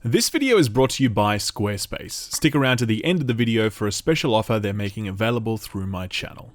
This video is brought to you by Squarespace. Stick around to the end of the video for a special offer they're making available through my channel.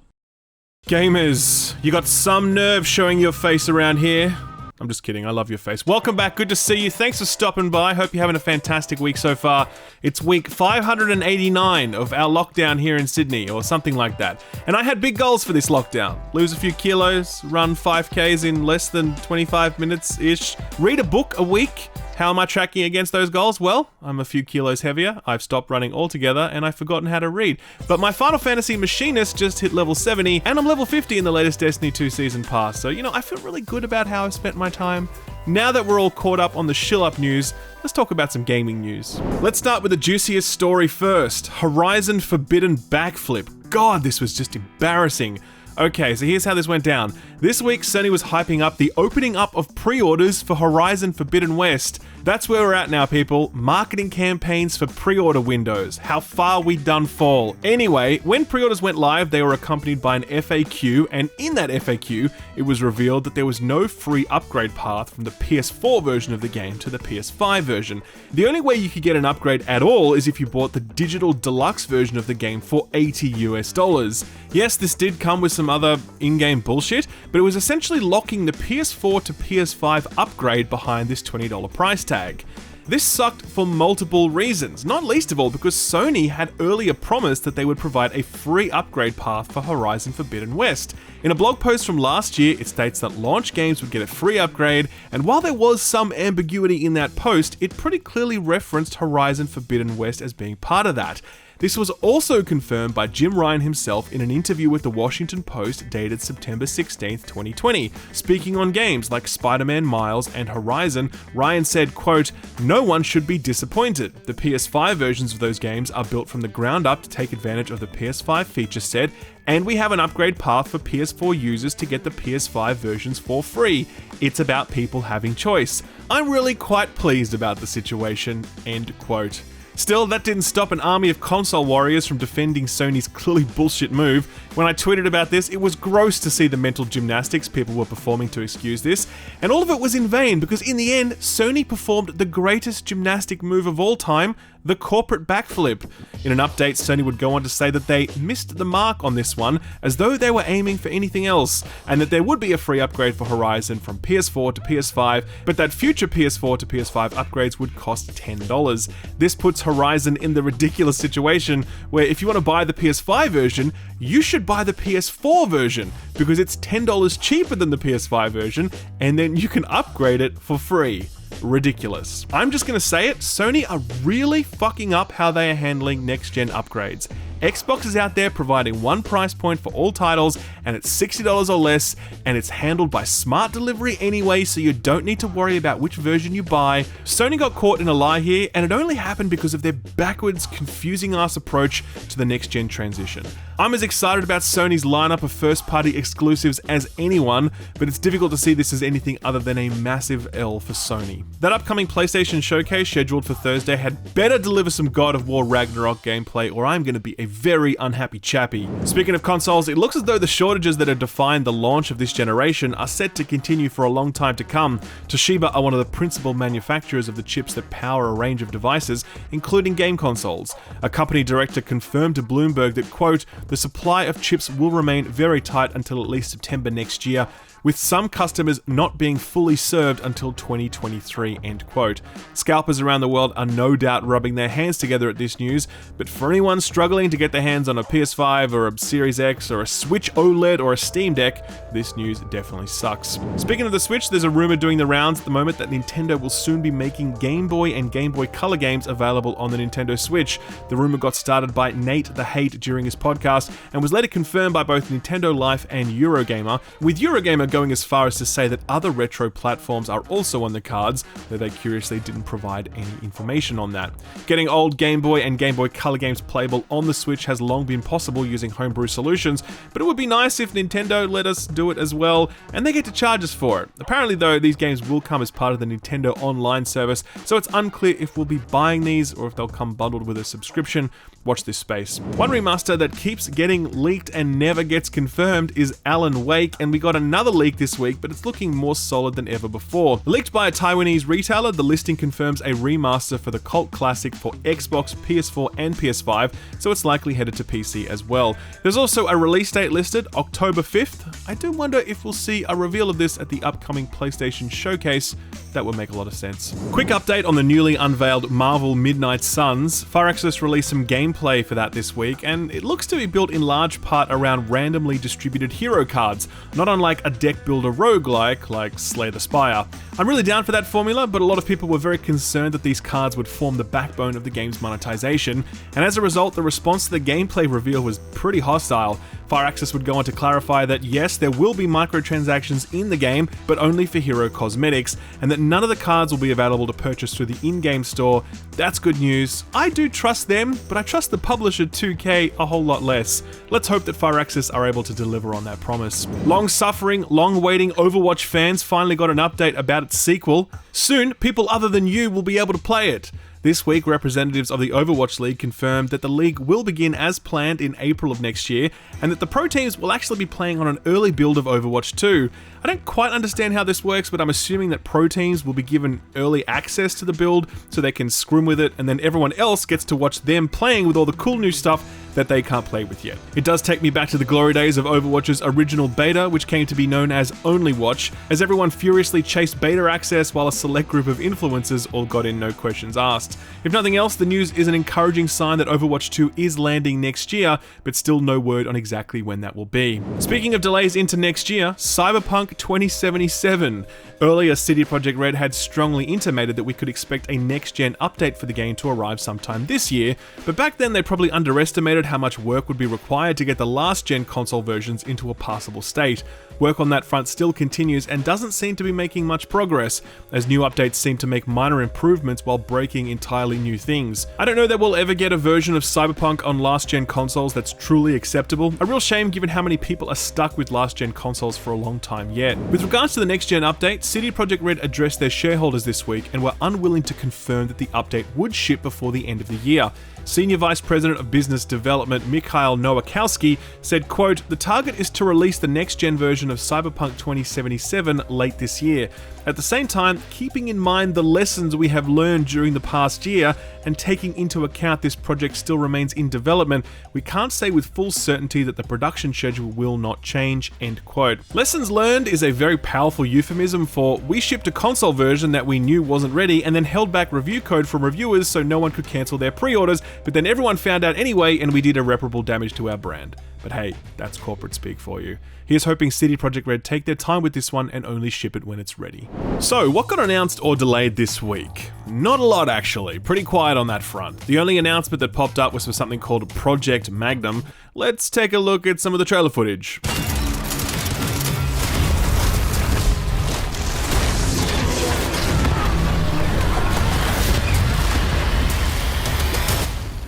Gamers, you got some nerve showing your face around here. I'm just kidding, I love your face. Welcome back, good to see you. Thanks for stopping by. Hope you're having a fantastic week so far. It's week 589 of our lockdown here in Sydney, or something like that. And I had big goals for this lockdown. Lose a few kilos, run 5Ks in less than 25 minutes-ish, read a book a week. How am I tracking against those goals? Well, I'm a few kilos heavier, I've stopped running altogether, and I've forgotten how to read. But my Final Fantasy Machinist just hit level 70, and I'm level 50 in the latest Destiny 2 Season Pass, so I feel really good about how I've spent my time. Now that we're all caught up on the shill-up news, let's talk about some gaming news. Let's start with the juiciest story first. Horizon Forbidden Backflip. God, this was just embarrassing. Okay, so here's how this went down. This week, Sony was hyping up the opening up of pre-orders for Horizon Forbidden West. That's where we're at now, people. Marketing campaigns for pre-order windows. How far we done fall. Anyway, when pre-orders went live, they were accompanied by an FAQ, and in that FAQ, it was revealed that there was no free upgrade path from the PS4 version of the game to the PS5 version. The only way you could get an upgrade at all is if you bought the digital deluxe version of the game for $80 US. Yes, this did come with some other in-game bullshit, but it was essentially locking the PS4 to PS5 upgrade behind this $20 price tag. This sucked for multiple reasons, not least of all because Sony had earlier promised that they would provide a free upgrade path for Horizon Forbidden West. In a blog post from last year, it states that launch games would get a free upgrade, and while there was some ambiguity in that post, it pretty clearly referenced Horizon Forbidden West as being part of that. This was also confirmed by Jim Ryan himself in an interview with the Washington Post dated September 16, 2020. Speaking on games like Spider-Man Miles and Horizon, Ryan said, quote, "No one should be disappointed. The PS5 versions of those games are built from the ground up to take advantage of the PS5 feature set, and we have an upgrade path for PS4 users to get the PS5 versions for free. It's about people having choice. I'm really quite pleased about the situation," end quote. Still, that didn't stop an army of console warriors from defending Sony's clearly bullshit move. When I tweeted about this, it was gross to see the mental gymnastics people were performing to excuse this, and all of it was in vain because in the end, Sony performed the greatest gymnastic move of all time, the corporate backflip. In an update, Sony would go on to say that they missed the mark on this one, as though they were aiming for anything else, and that there would be a free upgrade for Horizon from PS4 to PS5, but that future PS4 to PS5 upgrades would cost $10. This puts Horizon in the ridiculous situation where if you want to buy the PS5 version, you should buy the PS4 version because it's $10 cheaper than the PS5 version, and then you can upgrade it for free. Ridiculous. I'm just gonna say it, Sony are really fucking up how they are handling next-gen upgrades. Xbox is out there providing one price point for all titles, and it's $60 or less, and it's handled by smart delivery anyway, so you don't need to worry about which version you buy. Sony got caught in a lie here, and it only happened because of their backwards, confusing-ass approach to the next-gen transition. I'm as excited about Sony's lineup of first-party exclusives as anyone, but it's difficult to see this as anything other than a massive L for Sony. That upcoming PlayStation showcase scheduled for Thursday had better deliver some God of War Ragnarok gameplay, or I'm gonna be a very unhappy chappy. Speaking of consoles, it looks as though the shortages that have defined the launch of this generation are set to continue for a long time to come. Toshiba are one of the principal manufacturers of the chips that power a range of devices, including game consoles. A company director confirmed to Bloomberg that, quote, "The supply of chips will remain very tight until at least September next year, with some customers not being fully served until 2023, end quote. Scalpers around the world are no doubt rubbing their hands together at this news, but for anyone struggling to get their hands on a PS5 or a Series X or a Switch OLED or a Steam Deck, this news definitely sucks. Speaking of the Switch, there's a rumor doing the rounds at the moment that Nintendo will soon be making Game Boy and Game Boy Color games available on the Nintendo Switch. The rumor got started by Nate the Hate during his podcast and was later confirmed by both Nintendo Life and Eurogamer, with Eurogamer going as far as to say that other retro platforms are also on the cards, though they curiously didn't provide any information on that. Getting old Game Boy and Game Boy Color games playable on the Switch has long been possible using homebrew solutions, but it would be nice if Nintendo let us do it as well, and they get to charge us for it. Apparently though, these games will come as part of the Nintendo Online service, so it's unclear if we'll be buying these or if they'll come bundled with a subscription. Watch this space. One remaster that keeps getting leaked and never gets confirmed is Alan Wake, and we got another leak this week, but it's looking more solid than ever before. Leaked by a Taiwanese retailer, the listing confirms a remaster for the cult classic for Xbox, PS4 and PS5, so it's likely headed to PC as well. There's also a release date listed, October 5th. I do wonder if we'll see a reveal of this at the upcoming PlayStation Showcase. That would make a lot of sense. Quick update on the newly unveiled Marvel Midnight Suns. Firaxis released some gameplay for that this week, and it looks to be built in large part around randomly distributed hero cards, not unlike a deck builder roguelike like Slay the Spire. I'm really down for that formula, but a lot of people were very concerned that these cards would form the backbone of the game's monetization, and as a result, the response to the gameplay reveal was pretty hostile. Firaxis would go on to clarify that yes, there will be microtransactions in the game, but only for hero cosmetics, and that none of the cards will be available to purchase through the in-game store. That's good news. I do trust them, but I trust the publisher 2K a whole lot less. Let's hope that Firaxis are able to deliver on that promise. Long-suffering, long-waiting Overwatch fans finally got an update about its sequel. Soon, people other than you will be able to play it. This week, representatives of the Overwatch League confirmed that the league will begin as planned in April of next year, and that the pro teams will actually be playing on an early build of Overwatch 2. I don't quite understand how this works, but I'm assuming that pro teams will be given early access to the build so they can scrim with it, and then everyone else gets to watch them playing with all the cool new stuff that they can't play with yet. It does take me back to the glory days of Overwatch's original beta, which came to be known as Only Watch, as everyone furiously chased beta access while a select group of influencers all got in no questions asked. If nothing else, the news is an encouraging sign that Overwatch 2 is landing next year, but still no word on exactly when that will be. Speaking of delays into next year, Cyberpunk 2077. Earlier, CD Projekt Red had strongly intimated that we could expect a next-gen update for the game to arrive sometime this year, but back then they probably underestimated how much work would be required to get the last-gen console versions into a passable state. Work on that front still continues and doesn't seem to be making much progress, as new updates seem to make minor improvements while breaking entirely new things. I don't know that we'll ever get a version of Cyberpunk on last-gen consoles that's truly acceptable. A real shame given how many people are stuck with last-gen consoles for a long time yet. With regards to the next-gen update, CD Projekt Red addressed their shareholders this week and were unwilling to confirm that the update would ship before the end of the year. Senior Vice President of Business Development Mikhail Nowakowski said, quote, "The target is to release the next-gen version of Cyberpunk 2077 late this year. At the same time, keeping in mind the lessons we have learned during the past year and taking into account this project still remains in development, we can't say with full certainty that the production schedule will not change," end quote. Lessons learned is a very powerful euphemism for we shipped a console version that we knew wasn't ready and then held back review code from reviewers so no one could cancel their pre-orders, but then everyone found out anyway and we did irreparable damage to our brand. But hey, that's corporate speak for you. Here's hoping CD Projekt Red take their time with this one and only ship it when it's ready. So, what got announced or delayed this week? Not a lot actually, pretty quiet on that front. The only announcement that popped up was for something called Project Magnum. Let's take a look at some of the trailer footage.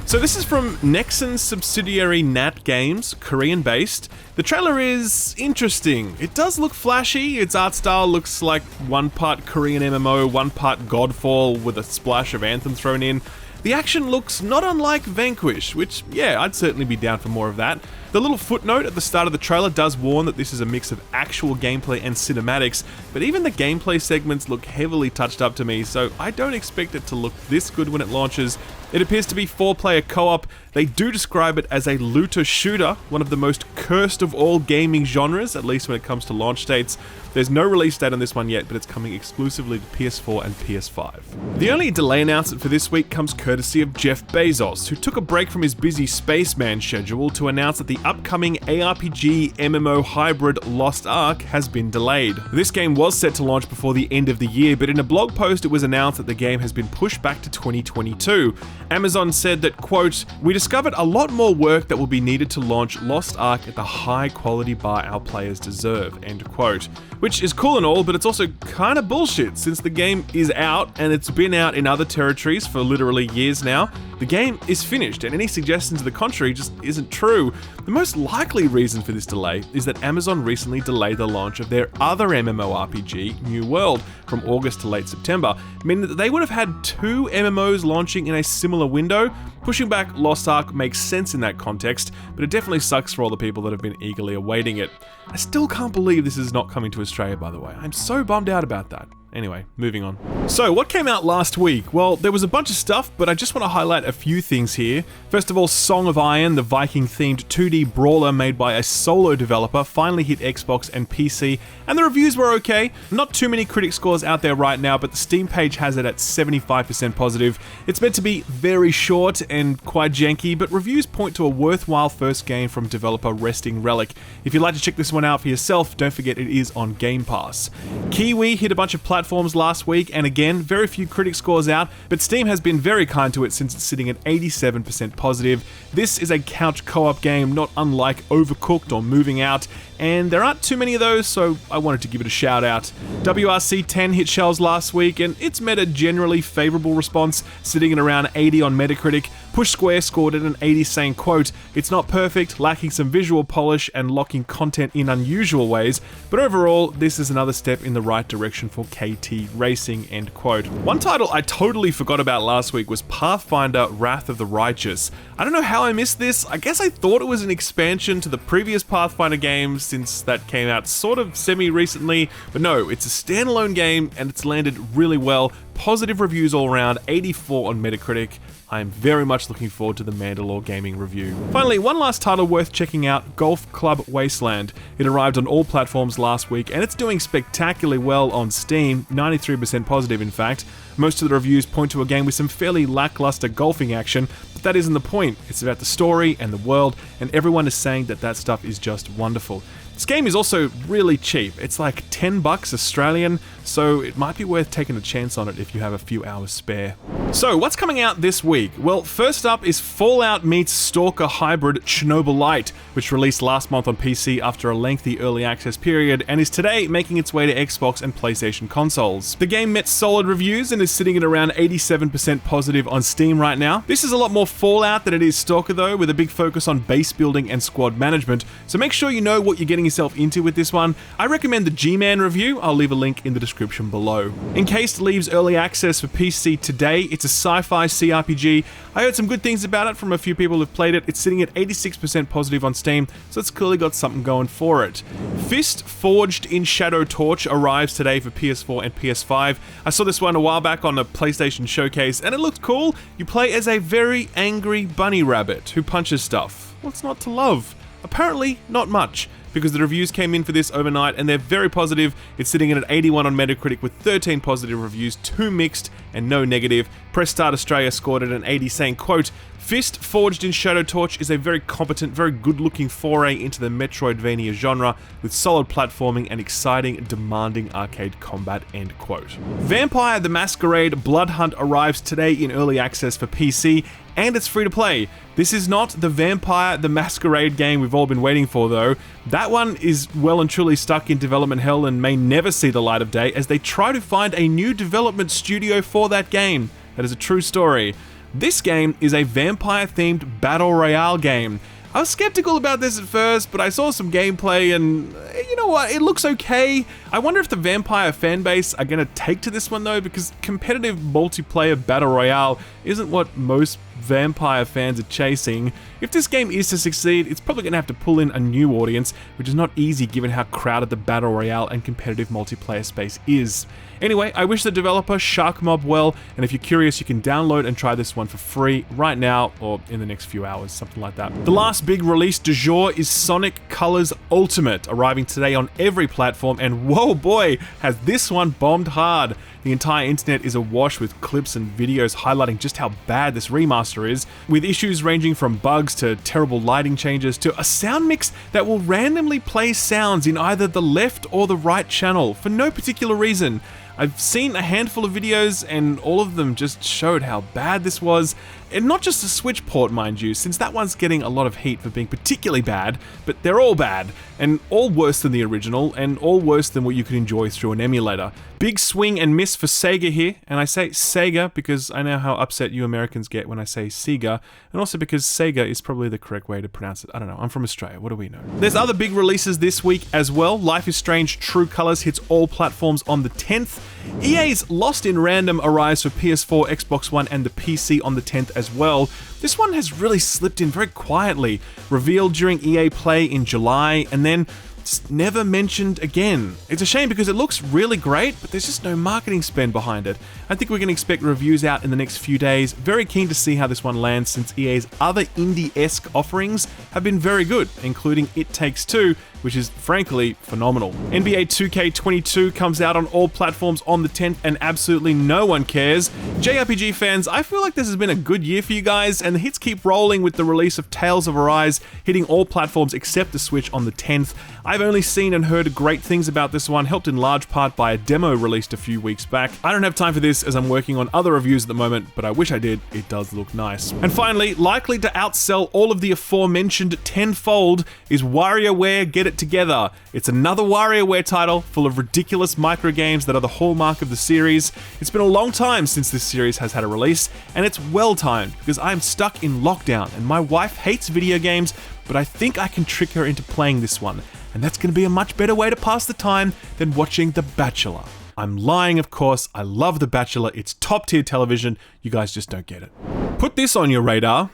So this is from Nexon's subsidiary Nat Games, Korean-based. The trailer is interesting. It does look flashy. Its art style looks like one part Korean MMO, one part Godfall with a splash of Anthem thrown in. The action looks not unlike Vanquish, which, yeah, I'd certainly be down for more of that. The little footnote at the start of the trailer does warn that this is a mix of actual gameplay and cinematics, but even the gameplay segments look heavily touched up to me, so I don't expect it to look this good when it launches. It appears to be 4-player co-op. They do describe it as a looter shooter, one of the most cursed of all gaming genres, at least when it comes to launch dates. There's no release date on this one yet, but it's coming exclusively to PS4 and PS5. The only delay announcement for this week comes courtesy of Jeff Bezos, who took a break from his busy spaceman schedule to announce that the upcoming ARPG MMO hybrid Lost Ark has been delayed. This game was set to launch before the end of the year, but in a blog post it was announced that the game has been pushed back to 2022. Amazon said that, quote, "We discovered a lot more work that will be needed to launch Lost Ark at the high quality bar our players deserve," end quote. Which is cool and all, but it's also kinda bullshit since the game is out and it's been out in other territories for literally years now. The game is finished, and any suggestion to the contrary just isn't true. The most likely reason for this delay is that Amazon recently delayed the launch of their other MMORPG, New World, from August to late September, meaning that they would have had 2 MMOs launching in a similar window. Pushing back Lost Ark makes sense in that context, but it definitely sucks for all the people that have been eagerly awaiting it. I still can't believe this is not coming to Australia, by the way. I'm so bummed out about that. Anyway, moving on. So, what came out last week? Well, there was a bunch of stuff, but I just want to highlight a few things here. First of all, Song of Iron, the Viking-themed 2D brawler made by a solo developer, finally hit Xbox and PC, and the reviews were okay. Not too many critic scores out there right now, but the Steam page has it at 75% positive. It's meant to be very short and quite janky, but reviews point to a worthwhile first game from developer Resting Relic. If you'd like to check this one out for yourself, don't forget it is on Game Pass. Kiwi hit a bunch of platforms last week, and again, very few critic scores out, but Steam has been very kind to it since it's sitting at 87% positive. This is a couch co-op game, not unlike Overcooked or Moving Out, and there aren't too many of those, so I wanted to give it a shout out. WRC 10 hit shelves last week, and it's met a generally favourable response, sitting at around 80 on Metacritic. Push Square scored at an 80, saying, quote, "It's not perfect, lacking some visual polish and locking content in unusual ways, but overall, this is another step in the right direction for KT Racing," end quote. One title I totally forgot about last week was Pathfinder Wrath of the Righteous. I don't know how I missed this. I guess I thought it was an expansion to the previous Pathfinder games, since that came out sort of semi-recently, but no, it's a standalone game and it's landed really well. Positive reviews all around, 84 on Metacritic. I am very much looking forward to the Mandalore gaming review. Finally, one last title worth checking out, Golf Club Wasteland. It arrived on all platforms last week, and it's doing spectacularly well on Steam, 93% positive in fact. Most of the reviews point to a game with some fairly lackluster golfing action, but that isn't the point. It's about the story and the world, and everyone is saying that that stuff is just wonderful. This game is also really cheap. It's like $10 Australian, so it might be worth taking a chance on it if you have a few hours spare. So, what's coming out this week? Well, first up is Fallout meets Stalker Hybrid Chernobyl Light, which released last month on PC after a lengthy early access period, and is today making its way to Xbox and PlayStation consoles. The game met solid reviews and is sitting at around 87% positive on Steam right now. This is a lot more Fallout than it is Stalker though, with a big focus on base building and squad management, so make sure you know what you're getting yourself into with this one. I recommend the G-Man review. I'll leave a link in the description below. Encased leaves early access for PC today. It's a sci-fi CRPG. I heard some good things about it from a few people who've played it. It's sitting at 86% positive on Steam, so it's clearly got something going for it. Fist Forged in Shadow Torch arrives today for PS4 and PS5. I saw this one a while back on a PlayStation showcase, and it looked cool. You play as a very angry bunny rabbit who punches stuff. What's not to love? Apparently, not much, because the reviews came in for this overnight and they're very positive. It's sitting at 81 on Metacritic with 13 positive reviews, 2 mixed and no negative. Press Start Australia scored at an 80, saying, quote, Fist Forged in Shadow Torch is a very competent, very good-looking foray into the Metroidvania genre with solid platforming and exciting, demanding arcade combat, end quote. Vampire the Masquerade Blood Hunt arrives today in early access for PC, and it's free to play. This is not the Vampire the Masquerade game we've all been waiting for though. That one is well and truly stuck in development hell and may never see the light of day as they try to find a new development studio for that game. That is a true story. This game is a vampire-themed battle royale game. I was skeptical about this at first, but I saw some gameplay and you know what, it looks okay. I wonder if the vampire fanbase are going to take to this one though, because competitive multiplayer battle royale isn't what most vampire fans are chasing. If this game is to succeed, it's probably going to have to pull in a new audience, which is not easy given how crowded the battle royale and competitive multiplayer space is. Anyway, I wish the developer Shark Mob well, and if you're curious, you can download and try this one for free right now or in the next few hours, something like that. The last big release du jour is Sonic Colors Ultimate, arriving today on every platform, and whoa boy, has this one bombed hard. The entire internet is awash with clips and videos highlighting just how bad this remaster is, with issues ranging from bugs to terrible lighting changes to a sound mix that will randomly play sounds in either the left or the right channel for no particular reason. I've seen a handful of videos and all of them just showed how bad this was, And not just the Switch port, mind you, since that one's getting a lot of heat for being particularly bad, but they're all bad, and all worse than the original, and all worse than what you could enjoy through an emulator. Big swing and miss for Sega here, and I say Sega because I know how upset you Americans get when I say Sega, and also because Sega is probably the correct way to pronounce it. I don't know, I'm from Australia, what do we know? There's other big releases this week as well. Life is Strange True Colors hits all platforms on the 10th. EA's Lost in Random arrives for PS4, Xbox One, and the PC on the 10th as well. This one has really slipped in very quietly, revealed during EA Play in July, and then it's never mentioned again. It's a shame because it looks really great, but there's just no marketing spend behind it. I think we can expect reviews out in the next few days. Very keen to see how this one lands since EA's other indie-esque offerings have been very good, including It Takes Two, which is frankly phenomenal. NBA 2K22 comes out on all platforms on the 10th and absolutely no one cares. JRPG fans, I feel like this has been a good year for you guys, and the hits keep rolling with the release of Tales of Arise hitting all platforms except the Switch on the 10th. I've only seen and heard great things about this one, helped in large part by a demo released a few weeks back. I don't have time for this as I'm working on other reviews at the moment, but I wish I did. It does look nice. And finally, likely to outsell all of the aforementioned tenfold is WarioWare Get It Together. It's another WarioWare title full of ridiculous microgames that are the hallmark of the series. It's been a long time since this series has had a release, and it's well timed because I'm stuck in lockdown and my wife hates video games, but I think I can trick her into playing this one, and that's going to be a much better way to pass the time than watching The Bachelor. I'm lying, of course. I love The Bachelor. It's top tier television. You guys just don't get it. Put this on your radar.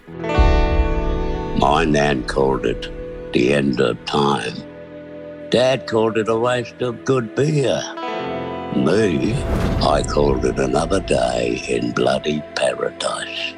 My nan called it the end of time. Dad called it a waste of good beer. Me, I called it another day in bloody paradise.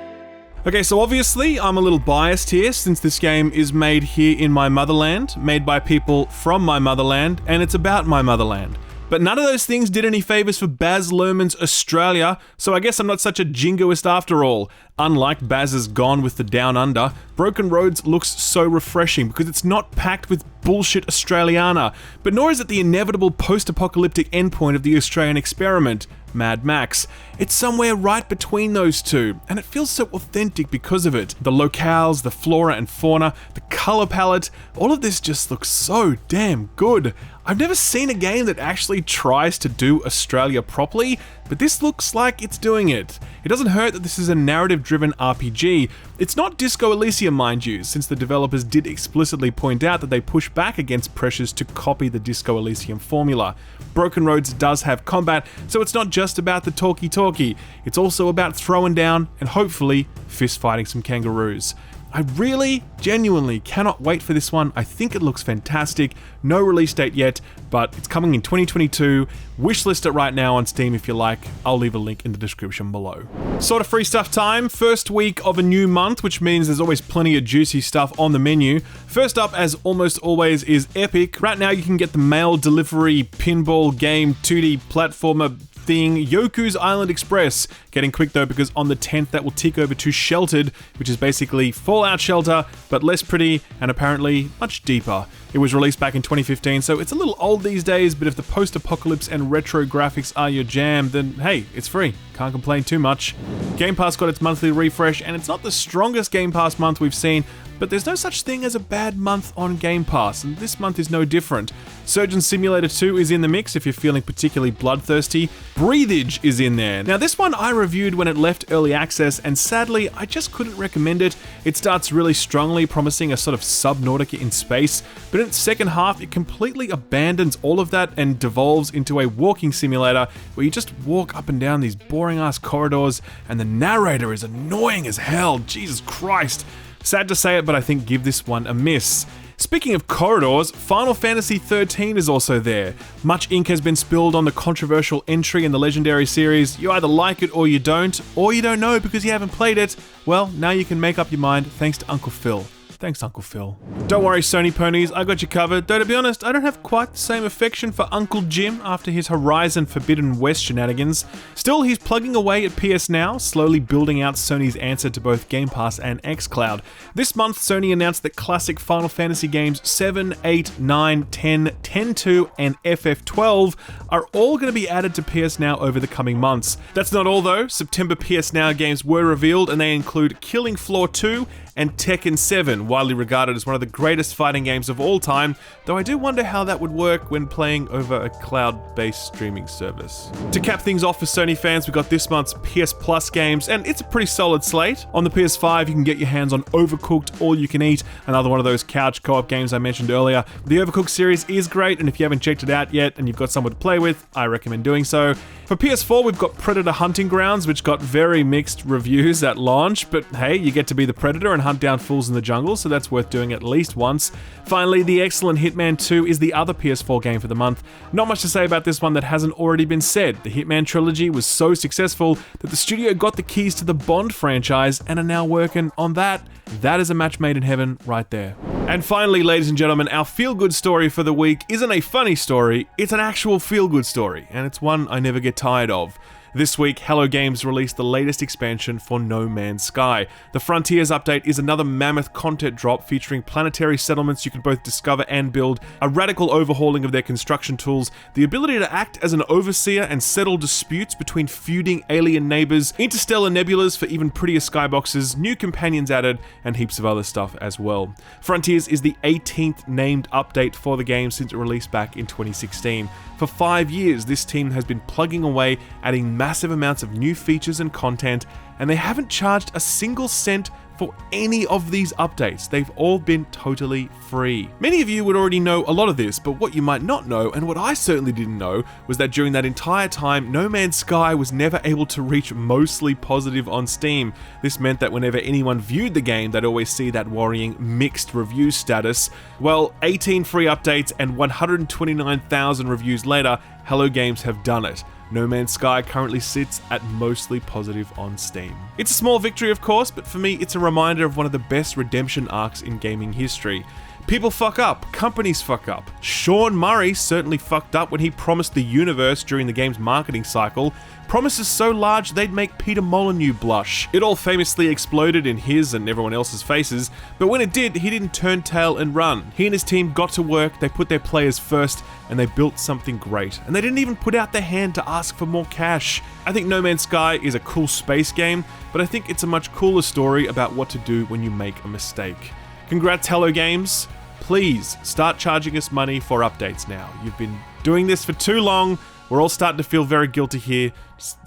Okay, so obviously I'm a little biased here since this game is made here in my motherland, made by people from my motherland, and it's about my motherland. But none of those things did any favors for Baz Luhrmann's Australia, so I guess I'm not such a jingoist after all. Unlike Baz's Gone with the Down Under, Broken Roads looks so refreshing because it's not packed with bullshit Australiana, but nor is it the inevitable post-apocalyptic endpoint of the Australian experiment, Mad Max. It's somewhere right between those two, and it feels so authentic because of it. The locales, the flora and fauna, the color palette, all of this just looks so damn good. I've never seen a game that actually tries to do Australia properly, but this looks like it's doing it. It doesn't hurt that this is a narrative-driven RPG. It's not Disco Elysium, mind you, since the developers did explicitly point out that they push back against pressures to copy the Disco Elysium formula. Broken Roads does have combat, so it's not just about the talkie-talkie. It's also about throwing down and hopefully fist-fighting some kangaroos. I really, genuinely cannot wait for this one. I think it looks fantastic. No release date yet, but it's coming in 2022. Wishlist it right now on Steam if you like. I'll leave a link in the description below. Sort of free stuff time. First week of a new month, which means there's always plenty of juicy stuff on the menu. First up, as almost always, is Epic. Right now you can get the mail delivery pinball game 2D platformer thing, Yoku's Island Express. Getting quick though, because on the 10th that will tick over to Sheltered, which is basically Fallout Shelter, but less pretty and apparently much deeper. It was released back in 2015, so it's a little old these days, but if the post-apocalypse and retro graphics are your jam, then hey, it's free. Can't complain too much. Game Pass got its monthly refresh, and it's not the strongest Game Pass month we've seen, but there's no such thing as a bad month on Game Pass, and this month is no different. Surgeon Simulator 2 is in the mix if you're feeling particularly bloodthirsty. Breathage is in there. Now this one I reviewed when it left early access, and sadly I just couldn't recommend it. It starts really strongly, promising a sort of Subnautica in space, but in its second half it completely abandons all of that and devolves into a walking simulator where you just walk up and down these boring ass corridors, and the narrator is annoying as hell. Jesus Christ. Sad to say it, but I think give this one a miss. Speaking of corridors, Final Fantasy XIII is also there. Much ink has been spilled on the controversial entry in the legendary series. You either like it or you don't know because you haven't played it. Well, now you can make up your mind thanks to Uncle Phil. Thanks, Uncle Phil. Don't worry, Sony ponies, I got you covered. Though to be honest, I don't have quite the same affection for Uncle Jim after his Horizon Forbidden West shenanigans. Still, he's plugging away at PS Now, slowly building out Sony's answer to both Game Pass and xCloud. This month, Sony announced that classic Final Fantasy games 7, 8, 9, 10, 10-2, and FF12 are all going to be added to PS Now over the coming months. That's not all though. September PS Now games were revealed, and they include Killing Floor 2 and Tekken 7, widely regarded as one of the greatest fighting games of all time, though I do wonder how that would work when playing over a cloud-based streaming service. To cap things off for Sony fans, we got this month's PS Plus games, and it's a pretty solid slate. On the PS5, you can get your hands on Overcooked All You Can Eat, another one of those couch co-op games I mentioned earlier. The Overcooked series is great, and if you haven't checked it out yet and you've got someone to play with, I recommend doing so. For PS4, we've got Predator Hunting Grounds, which got very mixed reviews at launch, but hey, you get to be the Predator and hunt down fools in the jungle, so that's worth doing at least once. Finally, the excellent Hitman 2 is the other PS4 game for the month. Not much to say about this one that hasn't already been said. The Hitman trilogy was so successful that the studio got the keys to the Bond franchise and are now working on that. That is a match made in heaven right there. And finally, ladies and gentlemen, our feel-good story for the week isn't a funny story, it's an actual feel-good story, and it's one I never get tired of. This week, Hello Games released the latest expansion for No Man's Sky. The Frontiers update is another mammoth content drop featuring planetary settlements you can both discover and build, a radical overhauling of their construction tools, the ability to act as an overseer and settle disputes between feuding alien neighbors, interstellar nebulas for even prettier skyboxes, new companions added, and heaps of other stuff as well. Frontiers is the 18th named update for the game since it released back in 2016. For 5 years, this team has been plugging away, adding massive amounts of new features and content, and they haven't charged a single cent for any of these updates. They've all been totally free. Many of you would already know a lot of this, but what you might not know, and what I certainly didn't know, was that during that entire time, No Man's Sky was never able to reach mostly positive on Steam. This meant that whenever anyone viewed the game, they'd always see that worrying mixed review status. Well, 18 free updates and 129,000 reviews later, Hello Games have done it. No Man's Sky currently sits at mostly positive on Steam. It's a small victory, of course, but for me, it's a reminder of one of the best redemption arcs in gaming history. People fuck up, companies fuck up. Sean Murray certainly fucked up when he promised the universe during the game's marketing cycle, promises so large they'd make Peter Molyneux blush. It all famously exploded in his and everyone else's faces, but when it did, he didn't turn tail and run. He and his team got to work, they put their players first, and they built something great. And they didn't even put out their hand to ask for more cash. I think No Man's Sky is a cool space game, but I think it's a much cooler story about what to do when you make a mistake. Congrats, Hello Games. Please start charging us money for updates now. You've been doing this for too long. We're all starting to feel very guilty here.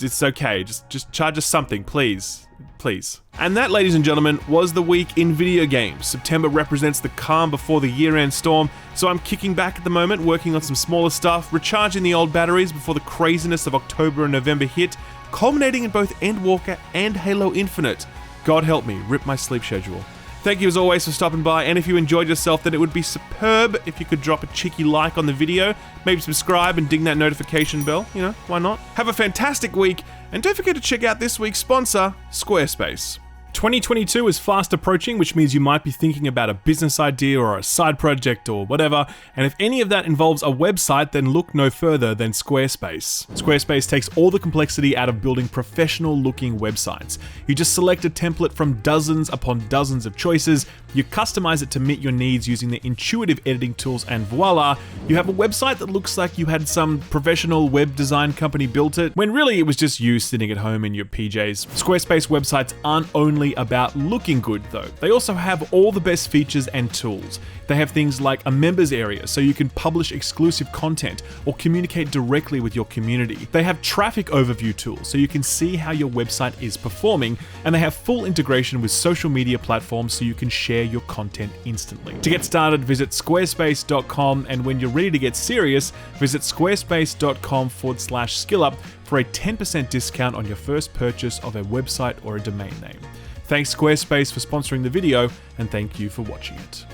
It's okay. Just charge us something, please. Please. And that, ladies and gentlemen, was the week in video games. September represents the calm before the year-end storm, so I'm kicking back at the moment, working on some smaller stuff, recharging the old batteries before the craziness of October and November hit, culminating in both Endwalker and Halo Infinite. God help me, rip my sleep schedule. Thank you as always for stopping by, and if you enjoyed yourself, then it would be superb if you could drop a cheeky like on the video, maybe subscribe and ding that notification bell, you know, why not? Have a fantastic week, and don't forget to check out this week's sponsor, Squarespace. 2022 is fast approaching, which means you might be thinking about a business idea or a side project or whatever, and if any of that involves a website, then look no further than Squarespace. Squarespace takes all the complexity out of building professional-looking websites. You just select a template from dozens upon dozens of choices, you customize it to meet your needs using the intuitive editing tools, and voila, you have a website that looks like you had some professional web design company built it, when really it was just you sitting at home in your PJs. Squarespace websites aren't only about looking good though. They also have all the best features and tools. They have things like a members area so you can publish exclusive content or communicate directly with your community. They have traffic overview tools so you can see how your website is performing, and they have full integration with social media platforms so you can share your content instantly. To get started, visit squarespace.com, and when you're ready to get serious, visit squarespace.com/skillup for a 10% discount on your first purchase of a website or a domain name. Thanks Squarespace for sponsoring the video, and thank you for watching it.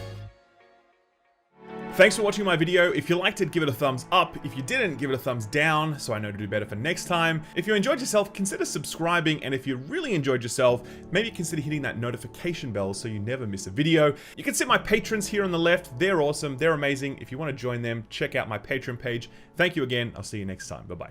Thanks for watching my video. If you liked it, give it a thumbs up. If you didn't, give it a thumbs down so I know to do better for next time. If you enjoyed yourself, consider subscribing, and if you really enjoyed yourself, maybe consider hitting that notification bell so you never miss a video. You can see my patrons here on the left. They're awesome. They're amazing. If you want to join them, check out my Patreon page. Thank you again. I'll see you next time. Bye-bye.